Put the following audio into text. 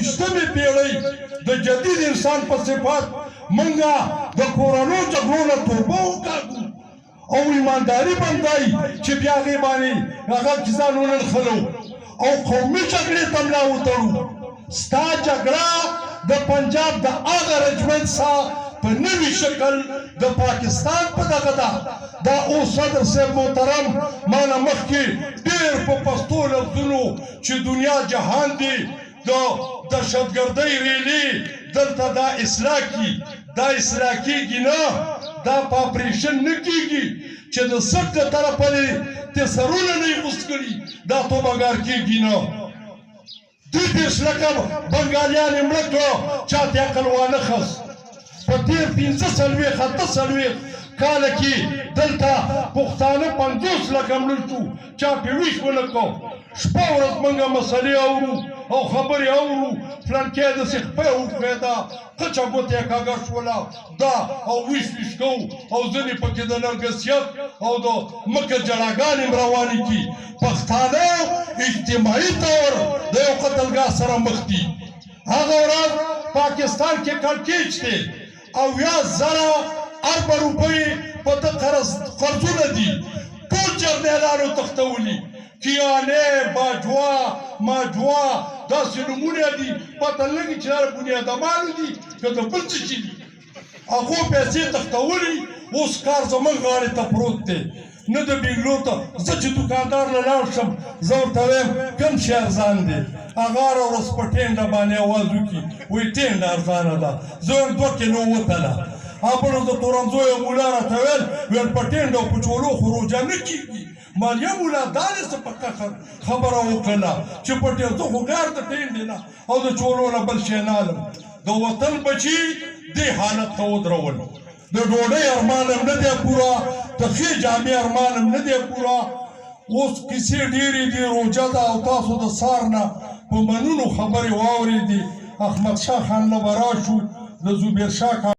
20مې پیړۍ د جدید انسان په صفات منګه د کورونو جګړو نه توبه وکاږو او ایمانداري بندای چې بیا هغې باندې هغه کسانونه نښلو او قومي جګړې ته ملا وتړو ستا جګړه د پنجاب د هغه رجمنټ سره په نوي شکل د پاکستان په دغه ده دا اوس صدر صاحب محترم ما نه مخکې ډېر په پښتو لفظونو چې دنیا جهان دی د دهشتګردۍ ریلې دلته دا اصلاح کی دا اصلاح کیږي نه دا په اپریشن نه کیږي چې د سټ د طرفه دې سرونه نه یې غوڅ کړي دا توبهګار کیږي نه 30 لکه بنګالیان یې مړه کړه چاته عقل وانه خست په تېر 15 کاله کې دلته پښتانه 50 لکه مړه شو چا پې ویش ونه کړو شپه ورځ موږ مسلې اورو او خبرې اورو فلانکې داسې خپه وکړې ده قچه ګوته یې کاږه شوله دا او ویش کوو او ځینې پکې د نرګسیت او د مکر جړاګانې روانې دي پښتانه اجتماعي طور د یو قتلګاه سره مخ دي هغه ورځ پاکستان کې کړکېچ دی او 10,000 اربه روپۍ په ده قرضونه دي ټول جرنیلانو تښتولي کیانې باجوا ماجوا داسې نومونه دي پته نه لګي چې دا بنیادمانو دي که د بل څه شي دي هغو پیسې تښتولي اوس کار زموږ غاړې ته پروت دی نه د بنګلو ته زه چې دوکاندار له لاړ شم زه ورته وایم کوم شی ارزان دی هغه هره ورځ په ټینډه باندې اواز وکړي وایي ټینډه ارزانه ده زه وایم 2 کیلو وتله بله د تورنزو یو مولا راته ویل ویل په ټینډه او په چولو خو روژه نه کېږي ماليه مولا دا دې په قهر خبره وکړله چې په زه خو ګار د ټینډې نه او د چولو نه بل شی نه الم د وطن بچي دې حالت ته ودرول د ډوډۍ ارمان هم نه دی پوره د ښې جامې ارمان هم نه دی پوره اوس کیسې ډېرې دي روژه ده او تاسو د سهار نه په منونو خبرې واورېدې احمدشاه خان نه به راشو د زبیر شاه